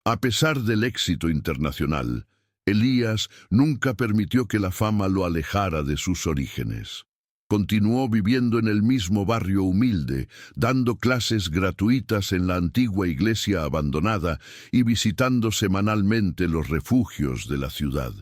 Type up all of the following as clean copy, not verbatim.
A pesar del éxito internacional, Elías nunca permitió que la fama lo alejara de sus orígenes. Continuó viviendo en el mismo barrio humilde, dando clases gratuitas en la antigua iglesia abandonada y visitando semanalmente los refugios de la ciudad.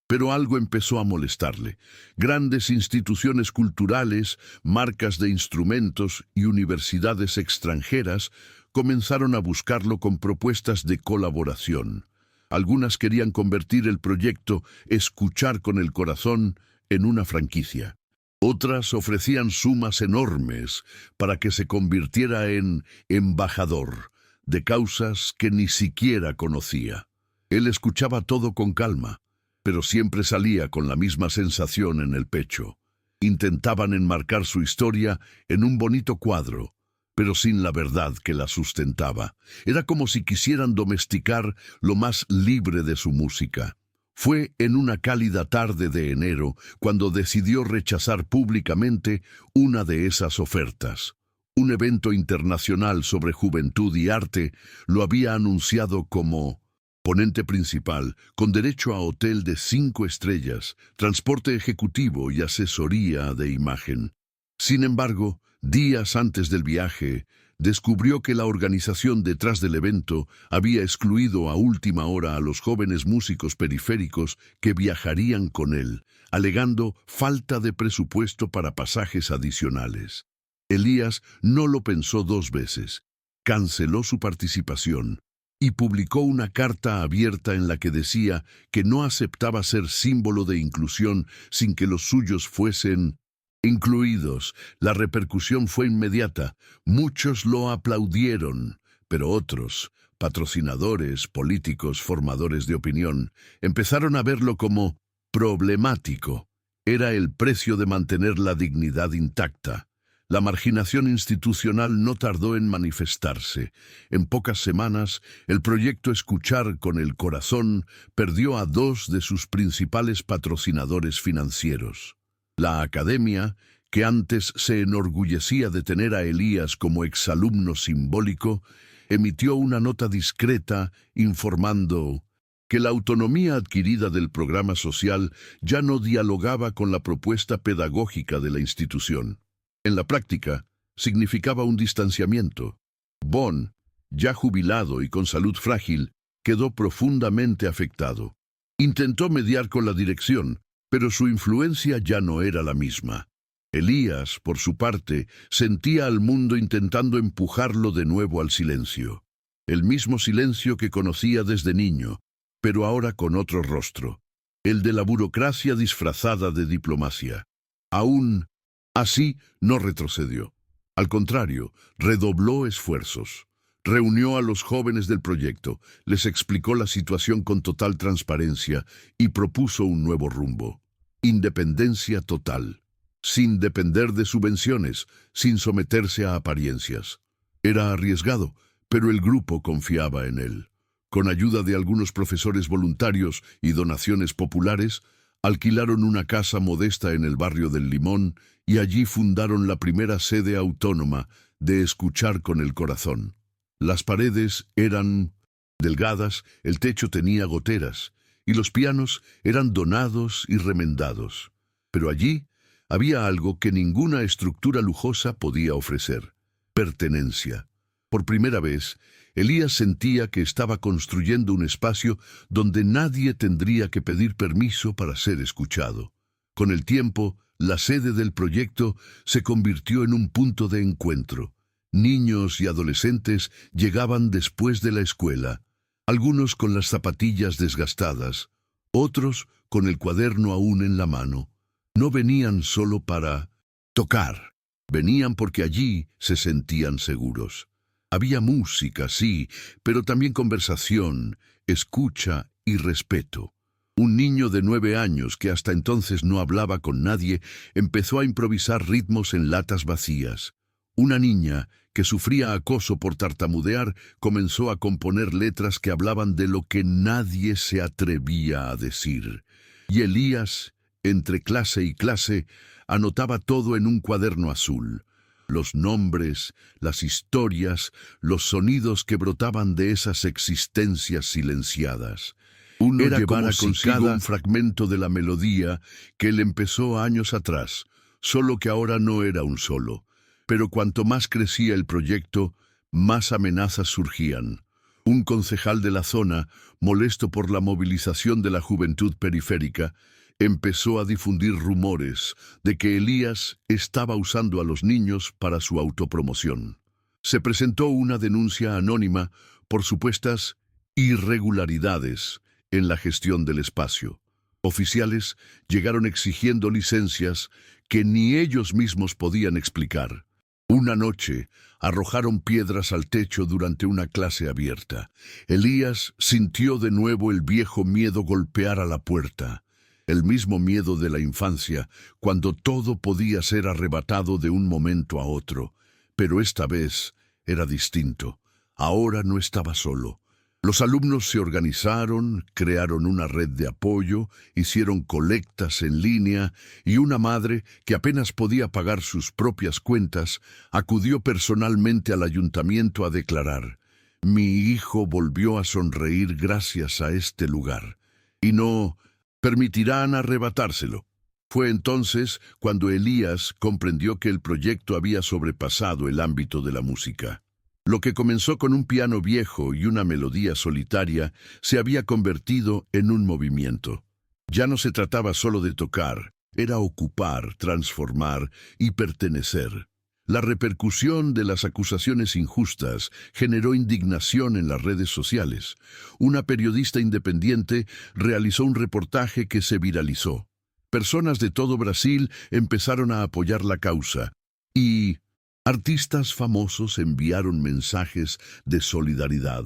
Pero algo empezó a molestarle. Grandes instituciones culturales, marcas de instrumentos y universidades extranjeras comenzaron a buscarlo con propuestas de colaboración. Algunas querían convertir el proyecto Escuchar con el Corazón en una franquicia. Otras ofrecían sumas enormes para que se convirtiera en embajador de causas que ni siquiera conocía. Él escuchaba todo con calma, pero siempre salía con la misma sensación en el pecho. Intentaban enmarcar su historia en un bonito cuadro, pero sin la verdad que la sustentaba. Era como si quisieran domesticar lo más libre de su música. Fue en una cálida tarde de enero cuando decidió rechazar públicamente una de esas ofertas. Un evento internacional sobre juventud y arte lo había anunciado como ponente principal, con derecho a hotel de 5 estrellas, transporte ejecutivo y asesoría de imagen. Sin embargo, días antes del viaje, descubrió que la organización detrás del evento había excluido a última hora a los jóvenes músicos periféricos que viajarían con él, alegando falta de presupuesto para pasajes adicionales. Elías no lo pensó 2 veces, canceló su participación y publicó una carta abierta en la que decía que no aceptaba ser símbolo de inclusión sin que los suyos fuesen incluidos. La repercusión fue inmediata. Muchos lo aplaudieron, pero otros, patrocinadores, políticos, formadores de opinión, empezaron a verlo como problemático. Era el precio de mantener la dignidad intacta. La marginación institucional no tardó en manifestarse. En pocas semanas, el proyecto Escuchar con el Corazón perdió a 2 de sus principales patrocinadores financieros. La academia, que antes se enorgullecía de tener a Elías como exalumno simbólico, emitió una nota discreta informando que la autonomía adquirida del programa social ya no dialogaba con la propuesta pedagógica de la institución. En la práctica, significaba un distanciamiento. Bon, ya jubilado y con salud frágil, quedó profundamente afectado. Intentó mediar con la dirección, pero su influencia ya no era la misma. Elías, por su parte, sentía al mundo intentando empujarlo de nuevo al silencio. El mismo silencio que conocía desde niño, pero ahora con otro rostro. El de la burocracia disfrazada de diplomacia. Aún así, no retrocedió. Al contrario, redobló esfuerzos. Reunió a los jóvenes del proyecto, les explicó la situación con total transparencia y propuso un nuevo rumbo. Independencia total, sin depender de subvenciones, sin someterse a apariencias. Era arriesgado, pero el grupo confiaba en él. Con ayuda de algunos profesores voluntarios y donaciones populares, alquilaron una casa modesta en el barrio del Limón y allí fundaron la primera sede autónoma de Escuchar con el Corazón. Las paredes eran delgadas, el techo tenía goteras, y los pianos eran donados y remendados. Pero allí había algo que ninguna estructura lujosa podía ofrecer: pertenencia. Por primera vez, Elías sentía que estaba construyendo un espacio donde nadie tendría que pedir permiso para ser escuchado. Con el tiempo, la sede del proyecto se convirtió en un punto de encuentro. Niños y adolescentes llegaban después de la escuela, algunos con las zapatillas desgastadas, otros con el cuaderno aún en la mano. No venían solo para tocar, venían porque allí se sentían seguros. Había música, sí, pero también conversación, escucha y respeto. Un niño de 9 años, que hasta entonces no hablaba con nadie, empezó a improvisar ritmos en latas vacías. Una niña, que sufría acoso por tartamudear, comenzó a componer letras que hablaban de lo que nadie se atrevía a decir. Y Elías, entre clase y clase, anotaba todo en un cuaderno azul. Los nombres, las historias, los sonidos que brotaban de esas existencias silenciadas. Uno Era llevara como si consigo cada un fragmento de la melodía que él empezó años atrás, solo que ahora no era un solo. Pero cuanto más crecía el proyecto, más amenazas surgían. Un concejal de la zona, molesto por la movilización de la juventud periférica, empezó a difundir rumores de que Elías estaba usando a los niños para su autopromoción. Se presentó una denuncia anónima por supuestas irregularidades en la gestión del espacio. Oficiales llegaron exigiendo licencias que ni ellos mismos podían explicar. Una noche arrojaron piedras al techo durante una clase abierta. Elías sintió de nuevo el viejo miedo golpear a la puerta. El mismo miedo de la infancia, cuando todo podía ser arrebatado de un momento a otro. Pero esta vez era distinto. Ahora no estaba solo. Los alumnos se organizaron, crearon una red de apoyo, hicieron colectas en línea y una madre, que apenas podía pagar sus propias cuentas, acudió personalmente al ayuntamiento a declarar: «Mi hijo volvió a sonreír gracias a este lugar, y no permitirán arrebatárselo». Fue entonces cuando Elías comprendió que el proyecto había sobrepasado el ámbito de la música. Lo que comenzó con un piano viejo y una melodía solitaria se había convertido en un movimiento. Ya no se trataba solo de tocar, era ocupar, transformar y pertenecer. La repercusión de las acusaciones injustas generó indignación en las redes sociales. Una periodista independiente realizó un reportaje que se viralizó. Personas de todo Brasil empezaron a apoyar la causa y artistas famosos enviaron mensajes de solidaridad,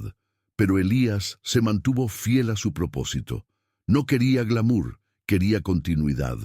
pero Elías se mantuvo fiel a su propósito. No quería glamour, quería continuidad.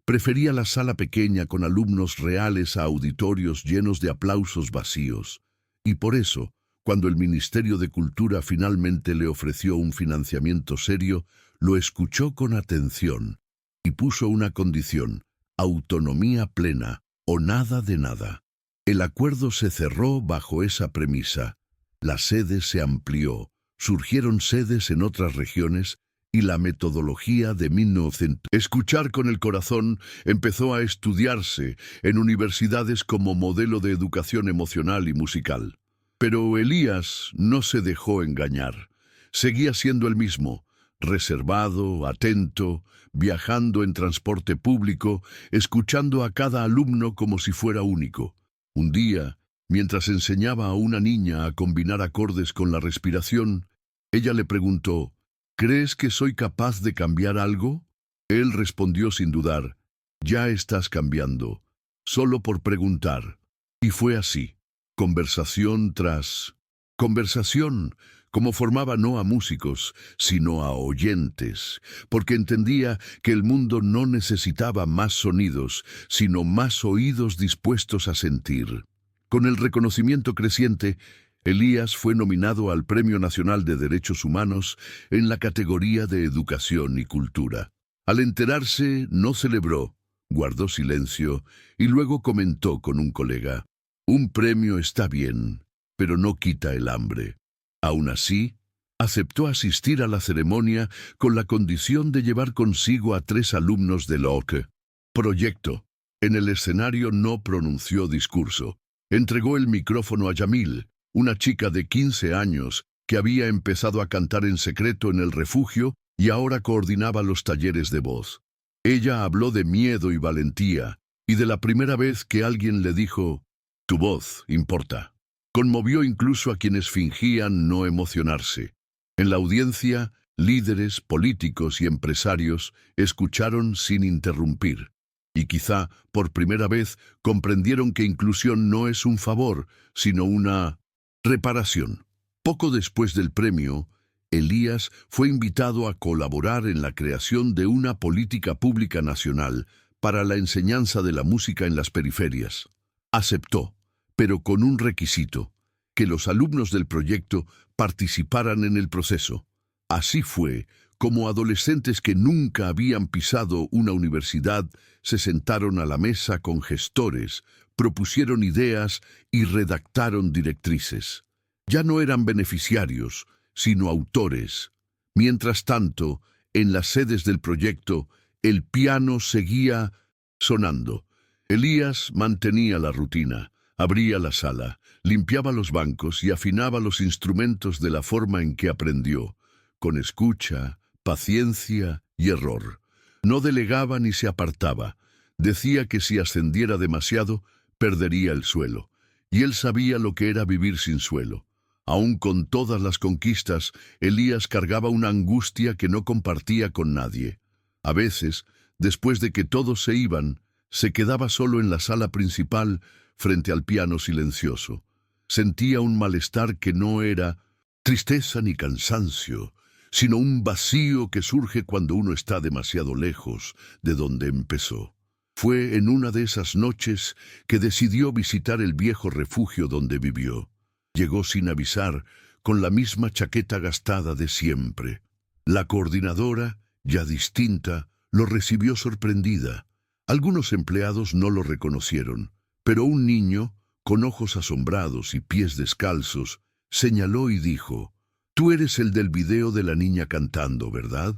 Prefería la sala pequeña con alumnos reales a auditorios llenos de aplausos vacíos. Y por eso, cuando el Ministerio de Cultura finalmente le ofreció un financiamiento serio, lo escuchó con atención y puso una condición: autonomía plena o nada de nada. El acuerdo se cerró bajo esa premisa. La sede se amplió, surgieron sedes en otras regiones y la metodología de 1900. Escuchar con el corazón empezó a estudiarse en universidades como modelo de educación emocional y musical. Pero Elías no se dejó engañar. Seguía siendo el mismo, reservado, atento, viajando en transporte público, escuchando a cada alumno como si fuera único. Un día, mientras enseñaba a una niña a combinar acordes con la respiración, ella le preguntó: «¿Crees que soy capaz de cambiar algo?». Él respondió sin dudar: «Ya estás cambiando, solo por preguntar». Y fue así, conversación tras conversación, como formaba no a músicos, sino a oyentes, porque entendía que el mundo no necesitaba más sonidos, sino más oídos dispuestos a sentir. Con el reconocimiento creciente, Elías fue nominado al Premio Nacional de Derechos Humanos en la categoría de Educación y Cultura. Al enterarse, no celebró, guardó silencio y luego comentó con un colega: «Un premio está bien, pero no quita el hambre». Aún así, aceptó asistir a la ceremonia con la condición de llevar consigo a 3 alumnos del OC. Proyecto. En el escenario no pronunció discurso. Entregó el micrófono a Yamil, una chica de 15 años que había empezado a cantar en secreto en el refugio y ahora coordinaba los talleres de voz. Ella habló de miedo y valentía, y de la primera vez que alguien le dijo: «Tu voz importa». Conmovió incluso a quienes fingían no emocionarse. En la audiencia, líderes, políticos y empresarios escucharon sin interrumpir. Y quizá, por primera vez, comprendieron que inclusión no es un favor, sino una reparación. Poco después del premio, Elías fue invitado a colaborar en la creación de una política pública nacional para la enseñanza de la música en las periferias. Aceptó, pero con un requisito: que los alumnos del proyecto participaran en el proceso. Así fue como adolescentes que nunca habían pisado una universidad se sentaron a la mesa con gestores, propusieron ideas y redactaron directrices. Ya no eran beneficiarios, sino autores. Mientras tanto, en las sedes del proyecto, el piano seguía sonando. Elías mantenía la rutina, abría la sala, limpiaba los bancos y afinaba los instrumentos de la forma en que aprendió, con escucha, paciencia y error. No delegaba ni se apartaba. Decía que si ascendiera demasiado, perdería el suelo. Y él sabía lo que era vivir sin suelo. Aún con todas las conquistas, Elías cargaba una angustia que no compartía con nadie. A veces, después de que todos se iban, se quedaba solo en la sala principal frente al piano silencioso. Sentía un malestar que no era tristeza ni cansancio, sino un vacío que surge cuando uno está demasiado lejos de donde empezó. Fue en una de esas noches que decidió visitar el viejo refugio donde vivió. Llegó sin avisar, con la misma chaqueta gastada de siempre. La coordinadora, ya distinta, lo recibió sorprendida. Algunos empleados no lo reconocieron, pero un niño, con ojos asombrados y pies descalzos, señaló y dijo: «Tú eres el del video de la niña cantando, ¿verdad?».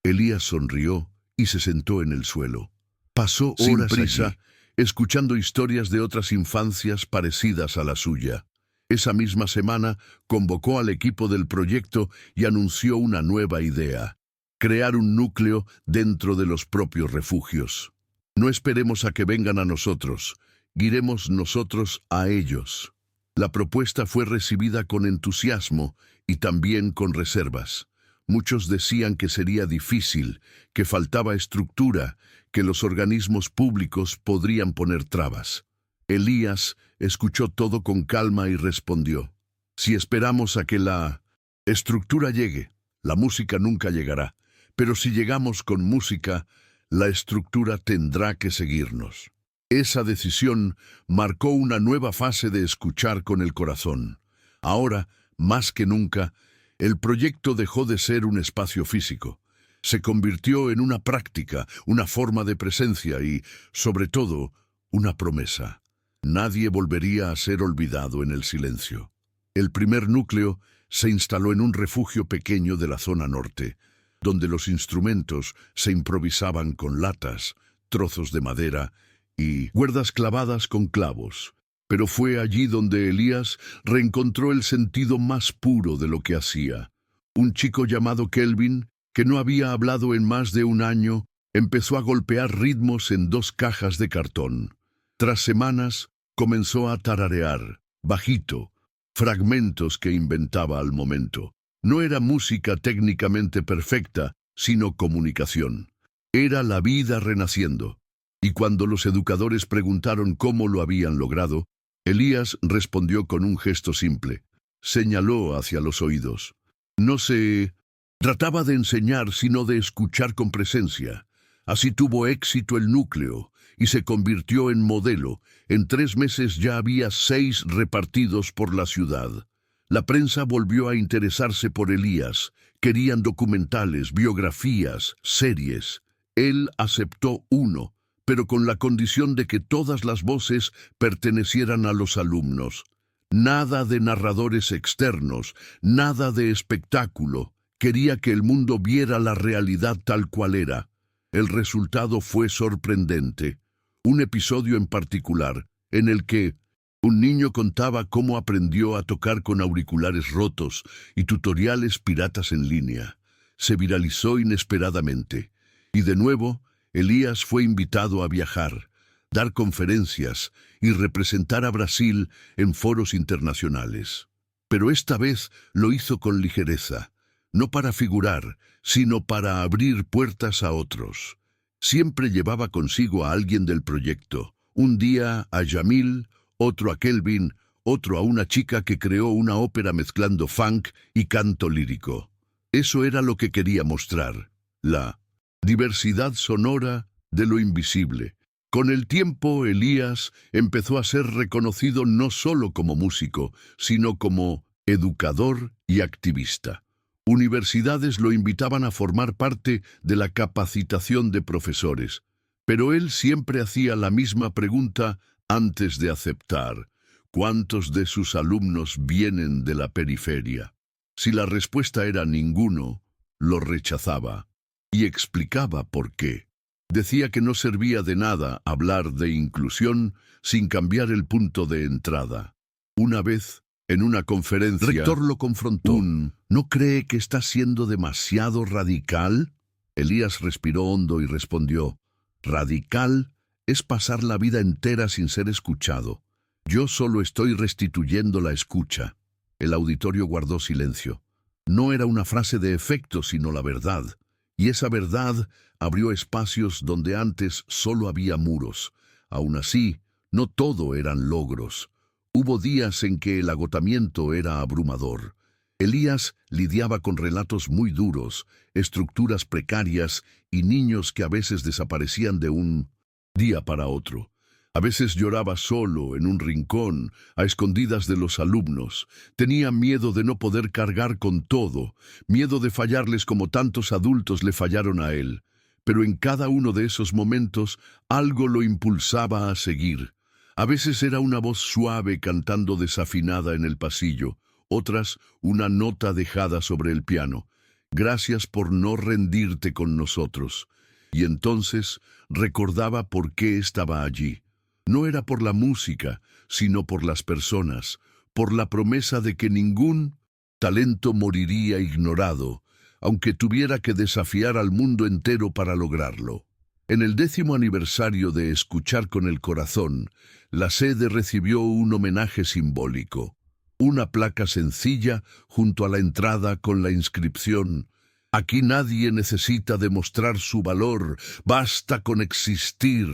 Elías sonrió y se sentó en el suelo. Pasó horas sin prisa, allí, escuchando historias de otras infancias parecidas a la suya. Esa misma semana convocó al equipo del proyecto y anunció una nueva idea: crear un núcleo dentro de los propios refugios. No esperemos a que vengan a nosotros, iremos nosotros a ellos. La propuesta fue recibida con entusiasmo y también con reservas. Muchos decían que sería difícil, que faltaba estructura, que los organismos públicos podrían poner trabas. Elías escuchó todo con calma y respondió: «Si esperamos a que la estructura llegue, la música nunca llegará. Pero si llegamos con música, la estructura tendrá que seguirnos». Esa decisión marcó una nueva fase de escuchar con el corazón. Ahora, más que nunca, el proyecto dejó de ser un espacio físico. Se convirtió en una práctica, una forma de presencia y, sobre todo, una promesa. Nadie volvería a ser olvidado en el silencio. El primer núcleo se instaló en un refugio pequeño de la zona norte, donde los instrumentos se improvisaban con latas, trozos de madera y cuerdas clavadas con clavos. Pero fue allí donde Elías reencontró el sentido más puro de lo que hacía. Un chico llamado Kelvin, que no había hablado en más de un año, empezó a golpear ritmos en 2 cajas de cartón. Tras semanas, comenzó a tararear, bajito, fragmentos que inventaba al momento. No era música técnicamente perfecta, sino comunicación. Era la vida renaciendo. Y cuando los educadores preguntaron cómo lo habían logrado, Elías respondió con un gesto simple. Señaló hacia los oídos. No se trataba de enseñar, sino de escuchar con presencia. Así tuvo éxito el núcleo y se convirtió en modelo. En 3 meses ya había 6 repartidos por la ciudad. La prensa volvió a interesarse por Elías. Querían documentales, biografías, series. Él aceptó uno, pero con la condición de que todas las voces pertenecieran a los alumnos. Nada de narradores externos, nada de espectáculo. Quería que el mundo viera la realidad tal cual era. El resultado fue sorprendente. Un episodio en particular, en el que un niño contaba cómo aprendió a tocar con auriculares rotos y tutoriales piratas en línea. Se viralizó inesperadamente. Y de nuevo, Elías fue invitado a viajar, dar conferencias y representar a Brasil en foros internacionales. Pero esta vez lo hizo con ligereza, no para figurar, sino para abrir puertas a otros. Siempre llevaba consigo a alguien del proyecto, un día a Jamil, otro a Kelvin, otro a una chica que creó una ópera mezclando funk y canto lírico. Eso era lo que quería mostrar, la diversidad sonora de lo invisible. Con el tiempo, Elías empezó a ser reconocido no solo como músico, sino como educador y activista. Universidades lo invitaban a formar parte de la capacitación de profesores, pero él siempre hacía la misma pregunta antes de aceptar, ¿cuántos de sus alumnos vienen de la periferia? Si la respuesta era ninguno, lo rechazaba y explicaba por qué. Decía que no servía de nada hablar de inclusión sin cambiar el punto de entrada. Una vez, en una conferencia, el rector lo confrontó. ¿No cree que está siendo demasiado radical? Elías respiró hondo y respondió, radical es pasar la vida entera sin ser escuchado. Yo solo estoy restituyendo la escucha. El auditorio guardó silencio. No era una frase de efecto, sino la verdad. Y esa verdad abrió espacios donde antes solo había muros. Aún así, no todo eran logros. Hubo días en que el agotamiento era abrumador. Elías lidiaba con relatos muy duros, estructuras precarias y niños que a veces desaparecían de un día para otro. A veces lloraba solo, en un rincón, a escondidas de los alumnos. Tenía miedo de no poder cargar con todo, miedo de fallarles como tantos adultos le fallaron a él. Pero en cada uno de esos momentos algo lo impulsaba a seguir. A veces era una voz suave cantando desafinada en el pasillo, otras una nota dejada sobre el piano. Gracias por no rendirte con nosotros. Y entonces recordaba por qué estaba allí. No era por la música, sino por las personas, por la promesa de que ningún talento moriría ignorado, aunque tuviera que desafiar al mundo entero para lograrlo. En el 10º aniversario de Escuchar con el Corazón, la sede recibió un homenaje simbólico. Una placa sencilla junto a la entrada con la inscripción: «Aquí nadie necesita demostrar su valor, basta con existir».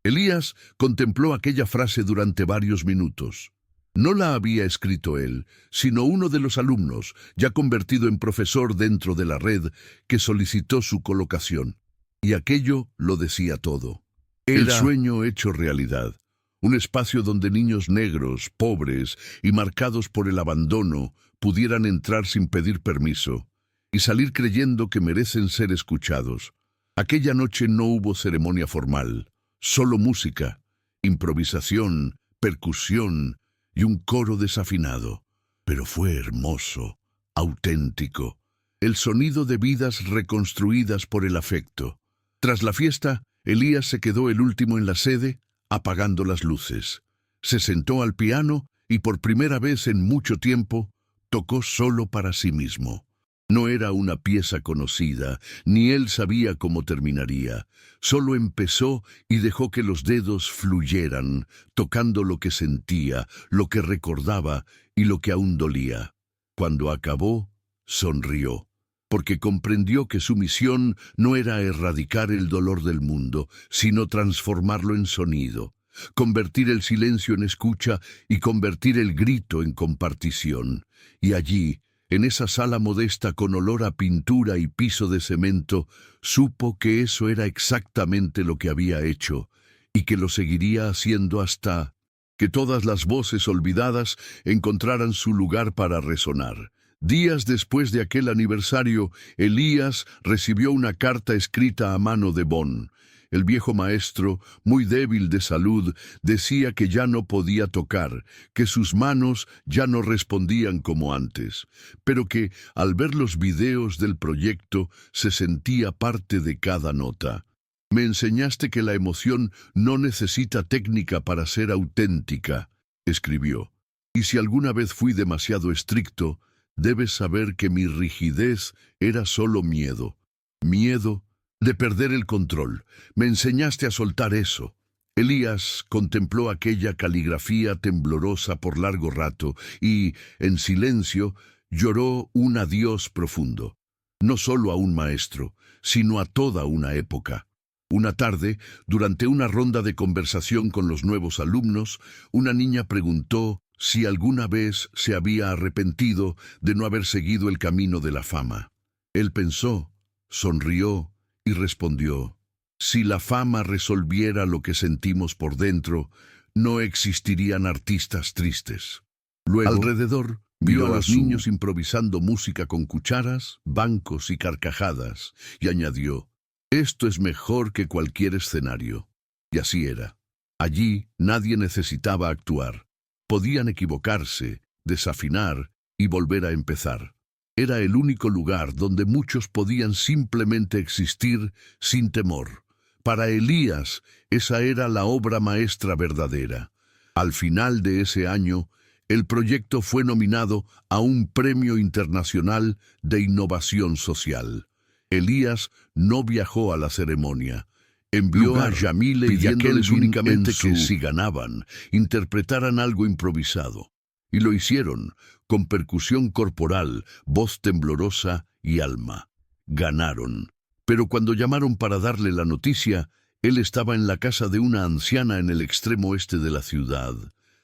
Elías contempló aquella frase durante varios minutos. No la había escrito él, sino uno de los alumnos, ya convertido en profesor dentro de la red, que solicitó su colocación. Y aquello lo decía todo. Era el sueño hecho realidad. Un espacio donde niños negros, pobres y marcados por el abandono pudieran entrar sin pedir permiso y salir creyendo que merecen ser escuchados. Aquella noche no hubo ceremonia formal. Solo música, improvisación, percusión y un coro desafinado. Pero fue hermoso, auténtico, el sonido de vidas reconstruidas por el afecto. Tras la fiesta, Elías se quedó el último en la sede, apagando las luces. Se sentó al piano y por primera vez en mucho tiempo tocó solo para sí mismo. No era una pieza conocida, ni él sabía cómo terminaría. Solo empezó y dejó que los dedos fluyeran, tocando lo que sentía, lo que recordaba y lo que aún dolía. Cuando acabó, sonrió, porque comprendió que su misión no era erradicar el dolor del mundo, sino transformarlo en sonido, convertir el silencio en escucha y convertir el grito en compartición. Y allí, en esa sala modesta con olor a pintura y piso de cemento, supo que eso era exactamente lo que había hecho y que lo seguiría haciendo hasta que todas las voces olvidadas encontraran su lugar para resonar. Días después de aquel aniversario, Elías recibió una carta escrita a mano de Bon. El viejo maestro, muy débil de salud, decía que ya no podía tocar, que sus manos ya no respondían como antes, pero que, al ver los videos del proyecto, se sentía parte de cada nota. «Me enseñaste que la emoción no necesita técnica para ser auténtica», escribió. «Y si alguna vez fui demasiado estricto, debes saber que mi rigidez era solo miedo. Miedo de perder el control. Me enseñaste a soltar eso». Elías contempló aquella caligrafía temblorosa por largo rato y, en silencio, lloró un adiós profundo. No solo a un maestro, sino a toda una época. Una tarde, durante una ronda de conversación con los nuevos alumnos, una niña preguntó si alguna vez se había arrepentido de no haber seguido el camino de la fama. Él pensó, sonrió y respondió: «Si la fama resolviera lo que sentimos por dentro, no existirían artistas tristes». Luego, alrededor, vio a los niños improvisando música con cucharas, bancos y carcajadas, y añadió: «Esto es mejor que cualquier escenario». Y así era. Allí nadie necesitaba actuar. Podían equivocarse, desafinar y volver a empezar. Era el único lugar donde muchos podían simplemente existir sin temor. Para Elías, esa era la obra maestra verdadera. Al final de ese año, el proyecto fue nominado a un premio internacional de innovación social. Elías no viajó a la ceremonia. Envió a Yamile pidiéndoles únicamente que, si ganaban, interpretaran algo improvisado. Y lo hicieron, con percusión corporal, voz temblorosa y alma. Ganaron. Pero cuando llamaron para darle la noticia, él estaba en la casa de una anciana en el extremo este de la ciudad,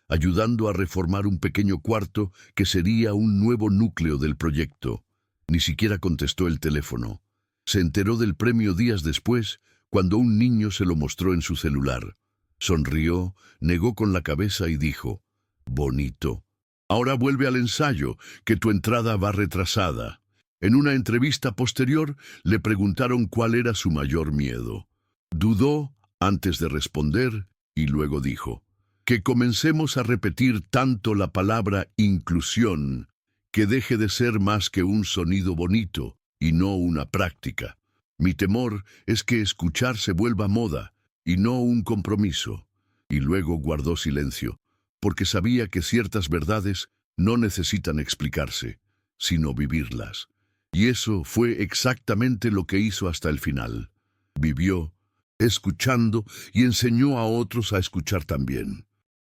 ayudando a reformar un pequeño cuarto que sería un nuevo núcleo del proyecto. Ni siquiera contestó el teléfono. Se enteró del premio días después, cuando un niño se lo mostró en su celular. Sonrió, negó con la cabeza y dijo: «Bonito. Ahora vuelve al ensayo, que tu entrada va retrasada». En una entrevista posterior le preguntaron cuál era su mayor miedo. Dudó antes de responder y luego dijo: «Que comencemos a repetir tanto la palabra inclusión que deje de ser más que un sonido bonito y no una práctica. Mi temor es que escuchar se vuelva moda y no un compromiso». Y luego guardó silencio, porque sabía que ciertas verdades no necesitan explicarse, sino vivirlas. Y eso fue exactamente lo que hizo hasta el final. Vivió, escuchando, y enseñó a otros a escuchar también.